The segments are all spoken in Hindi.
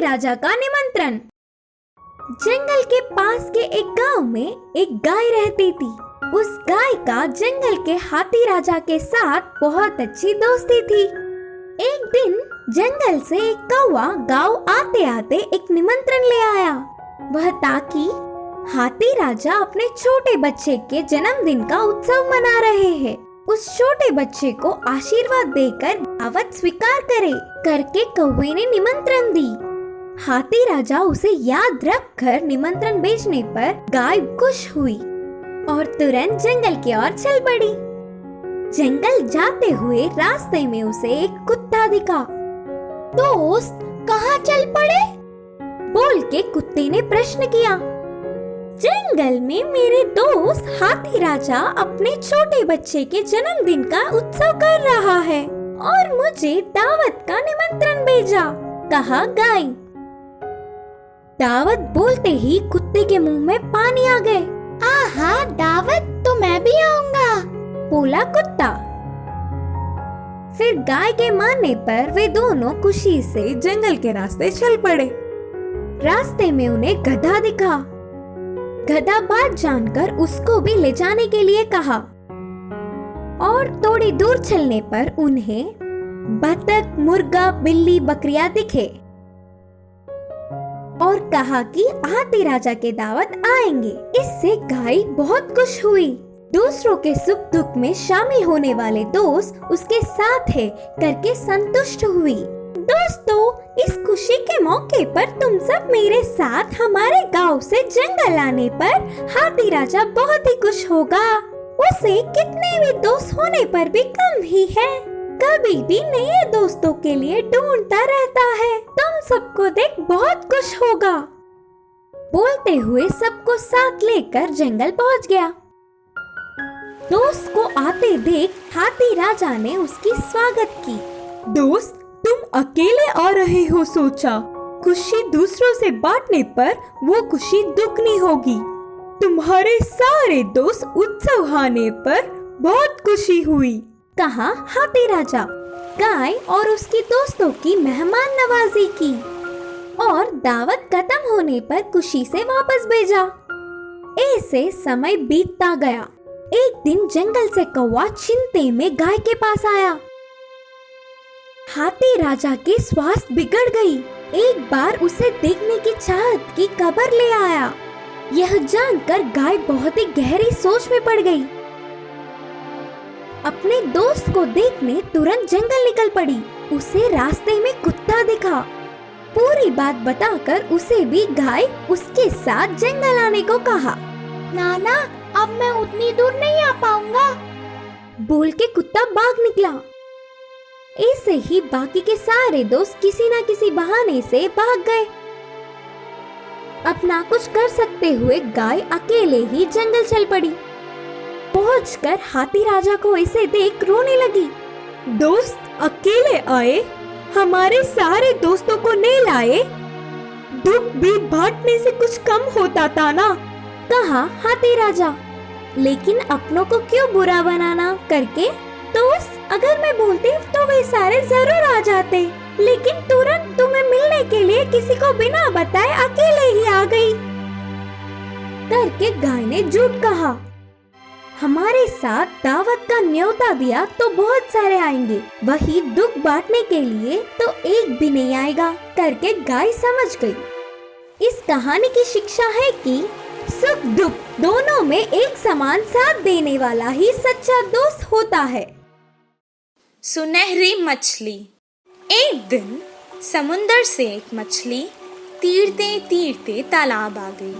राजा का निमंत्रण। जंगल के पास के एक गांव में एक गाय रहती थी। उस गाय का जंगल के हाथी राजा के साथ बहुत अच्छी दोस्ती थी। एक दिन जंगल से एक कौवा गांव आते आते एक निमंत्रण ले आया। वह ताकि हाथी राजा अपने छोटे बच्चे के जन्मदिन का उत्सव मना रहे हैं, उस छोटे बच्चे को आशीर्वाद देकर दावत स्वीकार करे करके कौवे ने निमंत्रण दी। हाथी राजा उसे याद रखकर निमंत्रण भेजने पर गाय खुश हुई और तुरंत जंगल की ओर चल पड़ी। जंगल जाते हुए रास्ते में उसे एक कुत्ता दिखा। दोस्त, कहाँ चल पड़े? बोल के कुत्ते ने प्रश्न किया। जंगल में मेरे दोस्त हाथी राजा अपने छोटे बच्चे के जन्मदिन का उत्सव कर रहा है और मुझे दावत का निमंत्रण भेजा, कहा गाय। दावत बोलते ही कुत्ते के मुंह में पानी आ गए। आहा, दावत तो मैं भी आऊंगा, बोला कुत्ता। फिर गाय के मानने पर वे दोनों खुशी से जंगल के रास्ते चल पड़े। रास्ते में उन्हें गधा दिखा। गधा बात जानकर उसको भी ले जाने के लिए कहा और थोड़ी दूर चलने पर उन्हें बतख, मुर्गा, बिल्ली, बकरियां दिखे और कहा कि हाथी राजा के दावत आएंगे। इससे गाय बहुत खुश हुई। दूसरों के सुख दुख में शामिल होने वाले दोस्त उसके साथ है करके संतुष्ट हुई। दोस्तों, इस खुशी के मौके पर तुम सब मेरे साथ हमारे गांव से जंगल आने पर हाथी राजा बहुत ही खुश होगा। उसे कितने भी दोस्त होने पर भी कम ही है, कभी भी नए दोस्तों के लिए ढूंढता रहता है। तुम सबको देख बहुत खुश होगा। बोलते हुए सबको साथ लेकर जंगल पहुंच गया। दोस्त को आते देख हाथी राजा ने उसकी स्वागत की। दोस्त, तुम अकेले आ रहे हो, सोचा खुशी दूसरों से बांटने पर वो खुशी दुगनी होगी। तुम्हारे सारे दोस्त उत्सव आने पर बहुत खुशी हुई, कहा हाथी राजा। गाय और उसकी दोस्तों की मेहमान नवाजी की और दावत खत्म होने पर खुशी से वापस भेजा। ऐसे समय बीतता गया। एक दिन जंगल से कौवा चिंते में गाय के पास आया। हाथी राजा की स्वास्थ्य बिगड़ गई। एक बार उसे देखने की चाहत की खबर ले आया। यह जानकर गाय बहुत ही गहरी सोच में पड़ गई। अपने दोस्त को देखने तुरंत जंगल निकल पड़ी। उसे रास्ते में कुत्ता दिखा। पूरी बात बताकर उसे भी गाय उसके साथ जंगल आने को कहा। नाना, अब मैं उतनी दूर नहीं आ पाऊंगा, बोल के कुत्ता भाग निकला। ऐसे ही बाकी के सारे दोस्त किसी न किसी बहाने से भाग गए। अपना कुछ कर सकते हुए गाय अकेले ही जंगल चल पड़ी। पहुंचकर हाथी राजा को इसे देख रोने लगी। दोस्त अकेले आए, हमारे सारे दोस्तों को नहीं लाए। दुख भी बांटने से कुछ कम होता था ना, कहा हाथी राजा। लेकिन अपनों को क्यों बुरा बनाना करके, दोस्त अगर मैं बोलती तो वे सारे जरूर आ जाते, लेकिन तुरंत तुम्हें मिलने के लिए किसी को बिना बताए अकेले ही आ गई करके गाय ने झूठ कहा। हमारे साथ दावत का न्योता दिया तो बहुत सारे आएंगे, वही दुख बांटने के लिए तो एक भी नहीं आएगा करके गाय समझ गई। इस कहानी की शिक्षा है कि सुख दुख दोनों में एक समान साथ देने वाला ही सच्चा दोस्त होता है। सुनहरी मछली। एक दिन समुंदर से एक मछली तीरते तीरते तालाब आ गई।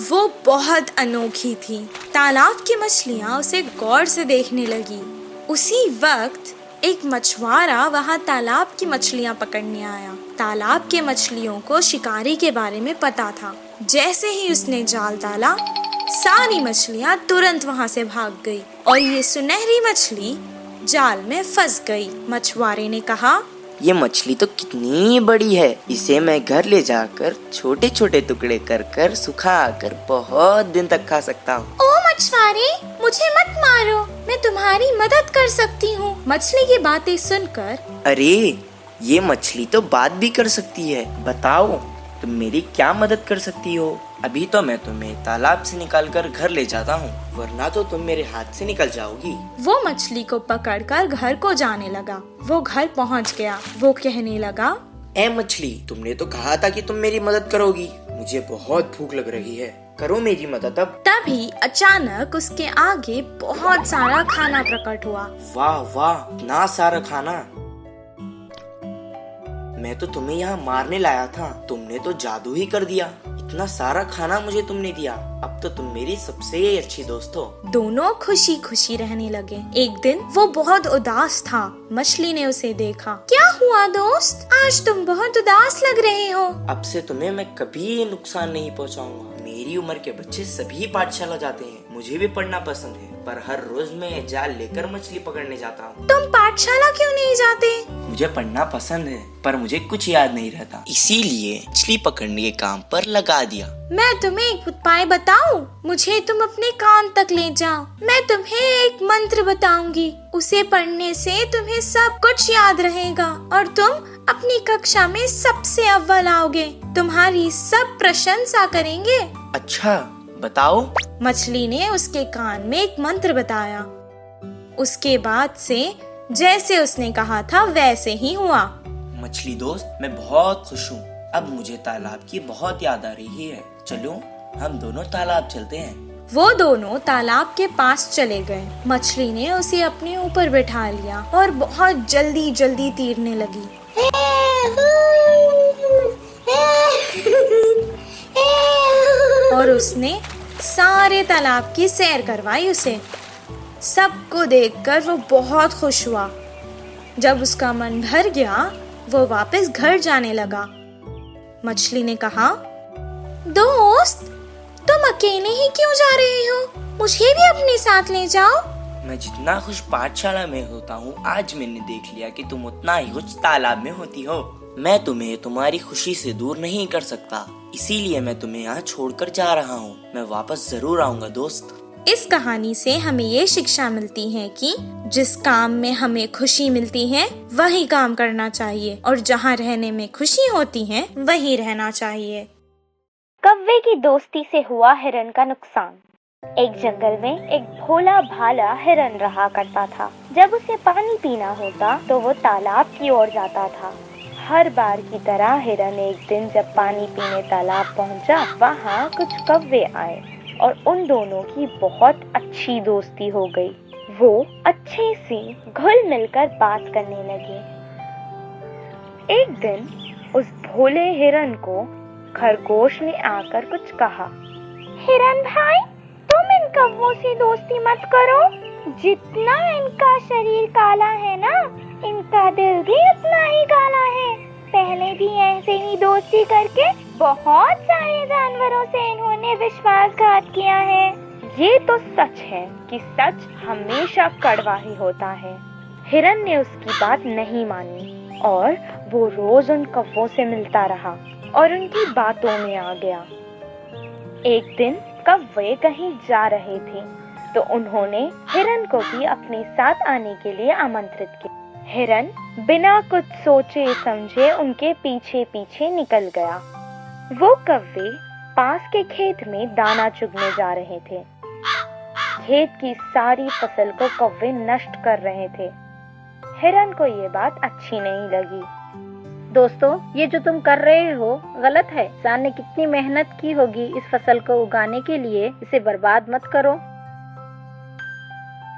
वो बहुत अनोखी थी। तालाब की मछलियाँ उसे गौर से देखने लगी। उसी वक्त एक मछुआरा वहाँ तालाब की मछलियाँ पकड़ने आया। तालाब के मछलियों को शिकारी के बारे में पता था। जैसे ही उसने जाल डाला, सारी मछलियाँ तुरंत वहाँ से भाग गई और ये सुनहरी मछली जाल में फंस गई। मछुआरे ने कहा, ये मछली तो कितनी बड़ी है, इसे मैं घर ले जाकर छोटे छोटे टुकड़े कर कर सुखा कर बहुत दिन तक खा सकता हूँ। ओ मछुआरे, मुझे मत मारो, मैं तुम्हारी मदद कर सकती हूँ। मछली की बातें सुनकर, अरे ये मछली तो बात भी कर सकती है। बताओ तुम मेरी क्या मदद कर सकती हो? अभी तो मैं तुम्हें तालाब से निकालकर घर ले जाता हूँ, वरना तो तुम मेरे हाथ से निकल जाओगी। वो मछली को पकड़कर घर को जाने लगा। वो घर पहुंच गया। वो कहने लगा, ए मछली, तुमने तो कहा था कि तुम मेरी मदद करोगी। मुझे बहुत भूख लग रही है, करो मेरी मदद अब। तभी अचानक उसके आगे बहुत सारा खाना प्रकट हुआ। वाह वाह, इतना सारा खाना! मैं तो तुम्हें यहाँ मारने लाया था, तुमने तो जादू ही कर दिया। इतना सारा खाना मुझे तुमने दिया, अब तो तुम मेरी सबसे अच्छी दोस्त हो। दोनों खुशी खुशी रहने लगे। एक दिन वो बहुत उदास था। मछली ने उसे देखा। क्या हुआ दोस्त, आज तुम बहुत उदास लग रहे हो। अब से तुम्हें मैं कभी नुकसान नहीं पहुँचाऊंगा। मेरी उम्र के बच्चे सभी पाठशाला जाते हैं, मुझे भी पढ़ना पसंद है, पर हर रोज मैं जाल लेकर मछली पकड़ने जाता हूँ। तुम पाठशाला क्यों नहीं जाते? मुझे पढ़ना पसंद है, पर मुझे कुछ याद नहीं रहता, इसीलिए मछली पकड़ने के काम पर लगा दिया। मैं तुम्हें एक उपाय बताऊं? मुझे तुम अपने कान तक ले जाओ। मैं तुम्हें एक मंत्र बताऊंगी, उसे पढ़ने से तुम्हें सब कुछ याद रहेगा और तुम अपनी कक्षा में सबसे अव्वल आओगे। तुम्हारी सब प्रशंसा करेंगे। अच्छा बताओ। मछली ने उसके कान में एक मंत्र बताया। उसके बाद से जैसे उसने कहा था वैसे ही हुआ। मछली दोस्त, मैं बहुत खुश हूँ। अब मुझे तालाब की बहुत याद आ रही है। चलो हम दोनों तालाब चलते हैं। वो दोनों तालाब के पास चले गए। मछली ने उसे अपने ऊपर बैठा लिया और बहुत जल्दी जल्दी तैरने लगी। और उसने सारे तालाब की सैर करवाई उसे। सबको देखकर वो बहुत खुश हुआ। जब उसका मन भर गया, वो वापस घर जाने लगा। मछली ने कहा, दोस्त तुम अकेले ही क्यों जा रहे हो? मुझे भी अपने साथ ले जाओ। मैं जितना खुश पाठशाला में होता हूँ, आज मैंने देख लिया कि तुम उतना ही खुश तालाब में होती हो। मैं तुम्हें तुम्हारी खुशी से दूर नहीं कर सकता, इसीलिए मैं तुम्हें यहाँ छोड़कर जा रहा हूँ। मैं वापस जरूर आऊँगा दोस्त। इस कहानी से हमें ये शिक्षा मिलती है कि जिस काम में हमें खुशी मिलती है वही काम करना चाहिए और जहाँ रहने में खुशी होती है वही रहना चाहिए। कव्वे की दोस्ती से हुआ हिरन का नुकसान। एक जंगल में एक भोला भाला हिरन रहा करता था। जब उसे पानी पीना होता तो वो तालाब की ओर जाता था। हर बार की तरह हिरन एक दिन जब पानी पीने तालाब पहुंचा, वहाँ कुछ कव्वे आए और उन दोनों की बहुत अच्छी दोस्ती हो गई। वो अच्छे से घुल मिलकर बात करने लगे। एक दिन उस भोले हिरन को खरगोश ने आकर कुछ कहा। हिरन भाई, तुम इन कव्वों से दोस्ती मत करो। जितना इनका शरीर काला है ना, इनका दिल भी उतना ही काला है। पहले भी ऐसे ही दोस्ती करके बहुत सारे जानवरों से इन्होंने विश्वासघात किया है। ये तो सच है कि सच हमेशा कड़वा ही होता है। हिरन ने उसकी बात नहीं मानी और वो रोज उन कव्वों से मिलता रहा और उनकी बातों में आ गया। एक दिन कव्वे कहीं जा रहे थे तो उन्होंने हिरन को भी अपने साथ आने के लिए आमंत्रित किया। हिरन बिना कुछ सोचे समझे उनके पीछे पीछे निकल गया। वो कव्वे पास के खेत में दाना चुगने जा रहे थे। खेत की सारी फसल को कव्वे नष्ट कर रहे थे। हिरन को ये बात अच्छी नहीं लगी। दोस्तों, ये जो तुम कर रहे हो गलत है। किसान ने कितनी मेहनत की होगी इस फसल को उगाने के लिए, इसे बर्बाद मत करो।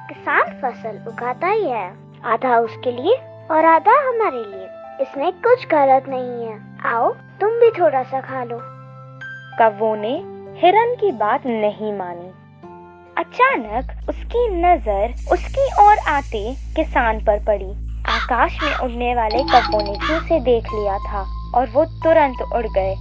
किसान फसल उगाता ही है, आधा उसके लिए और आधा हमारे लिए। इसमें कुछ गलत नहीं है। आओ तुम भी थोड़ा सा खा लो। कव्वों ने हिरन की बात नहीं मानी। अचानक उसकी नजर उसकी ओर आते किसान पर पड़ी। आकाश में उड़ने वाले कव्वों ने भी उसे देख लिया था और वो तुरंत उड़ गए।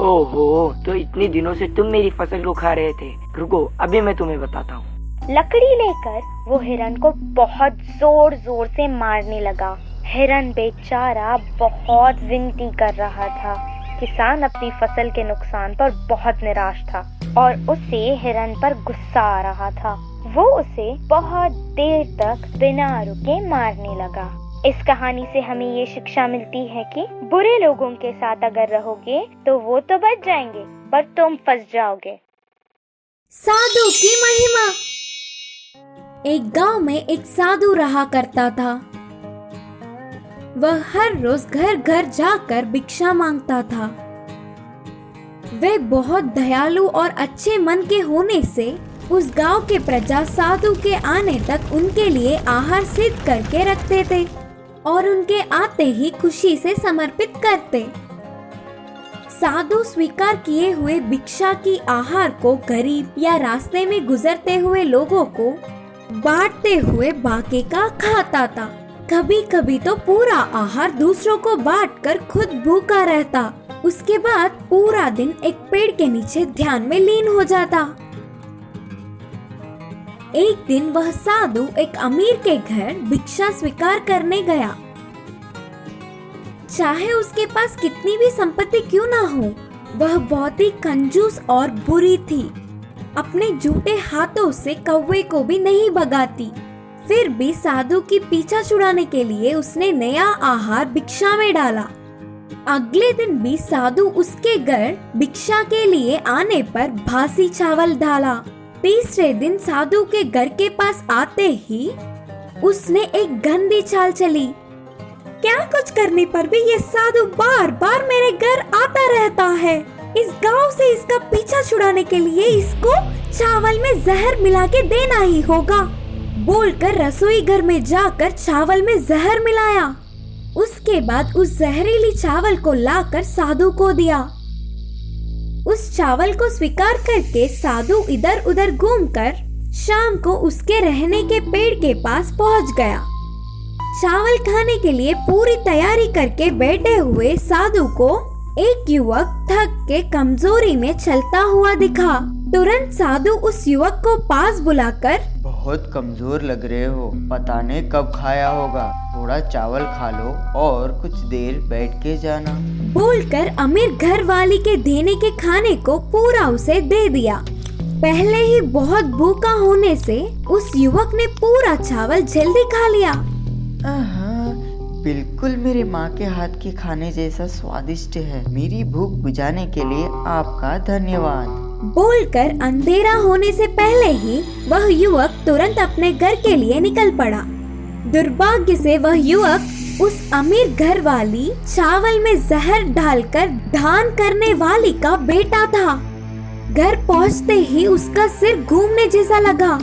ओहो, तो इतने दिनों से तुम मेरी फसल को खा रहे थे। रुको, अभी मैं तुम्हें बताता हूँ। लकड़ी लेकर वो हिरन को बहुत जोर जोर से मारने लगा। हिरन बेचारा बहुत विनती कर रहा था। किसान अपनी फसल के नुकसान पर बहुत निराश था और उसे हिरन पर गुस्सा आ रहा था। वो उसे बहुत देर तक बिना रुके मारने लगा। इस कहानी से हमें ये शिक्षा मिलती है कि बुरे लोगों के साथ अगर रहोगे तो वो तो बच जाएंगे पर तुम फंस जाओगे। साधु की महिमा। एक गांव में एक साधु रहा करता था। वह हर रोज घर घर जाकर भिक्षा मांगता था। वे बहुत दयालु और अच्छे मन के होने से उस गांव के प्रजा साधु के आने तक उनके लिए आहार सिद्ध करके रखते थे और उनके आते ही खुशी से समर्पित करते। साधु स्वीकार किए हुए भिक्षा की आहार को गरीब या रास्ते में गुजरते हुए लोगों को बांटते हुए बाकी का खाता था। कभी कभी तो पूरा आहार दूसरों को बांटकर खुद भूखा रहता। उसके बाद पूरा दिन एक पेड़ के नीचे ध्यान में लीन हो जाता। एक दिन वह साधु एक अमीर के घर भिक्षा स्वीकार करने गया। चाहे उसके पास कितनी भी संपत्ति क्यों ना हो, वह बहुत ही कंजूस और बुरी थी। अपने झूठे हाथों से कौवे को भी नहीं भगाती। फिर भी साधु की पीछा छुड़ाने के लिए उसने नया आहार भिक्षा में डाला। अगले दिन भी साधु उसके घर भिक्षा के लिए आने पर बासी चावल डाला। तीसरे दिन साधु के घर के पास आते ही उसने एक गंदी चाल चली। क्या कुछ करने पर भी ये साधु बार बार मेरे घर आता रहता है। इस गांव से इसका पीछा छुड़ाने के लिए इसको चावल में जहर मिला के देना ही होगा, बोलकर रसोई घर में जाकर चावल में जहर मिलाया। उसके बाद उस जहरीली चावल को लाकर साधु को दिया। उस चावल को स्वीकार करके साधु इधर उधर घूमकर शाम को उसके रहने के पेड़ के पास पहुंच गया। चावल खाने के लिए पूरी तैयारी करके बैठे हुए साधु को एक युवक थक के कमजोरी में चलता हुआ दिखा। तुरंत साधु उस युवक को पास बुलाकर, बहुत कमजोर लग रहे हो, पता नहीं कब खाया होगा, थोड़ा चावल खा लो और कुछ देर बैठ के जाना, बोलकर अमीर घर वाली के देने के खाने को पूरा उसे दे दिया। पहले ही बहुत भूखा होने से उस युवक ने पूरा चावल जल्दी खा लिया। बिल्कुल मेरे माँ के हाथ के खाने जैसा स्वादिष्ट है। मेरी भूख बुझाने के लिए आपका धन्यवाद, बोलकर अंधेरा होने से पहले ही वह युवक तुरंत अपने घर के लिए निकल पड़ा। दुर्भाग्य से वह युवक उस अमीर घर वाली चावल में जहर डालकर दान करने वाली का बेटा था। घर पहुंचते ही उसका सिर घूमने जैसा लगा।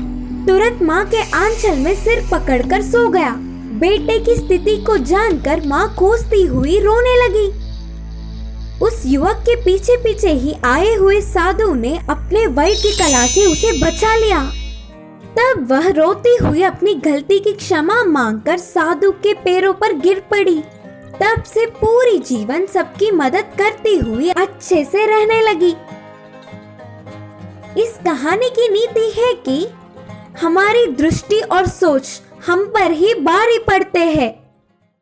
तुरंत माँ के आंचल में सिर पकड़कर सो गया। बेटे की स्थिति को जानकर माँ कोसती हुई रोने लगी। उस युवक के पीछे पीछे ही आए हुए साधु ने अपने वैद्य की कला से उसे बचा लिया। तब वह रोती हुई अपनी गलती की क्षमा मांगकर साधु के पैरों पर गिर पड़ी। तब से पूरी जीवन सबकी मदद करती हुई अच्छे से रहने लगी। इस कहानी की नीति है कि हमारी दृष्टि और सोच हम पर ही भारी पड़ते हैं।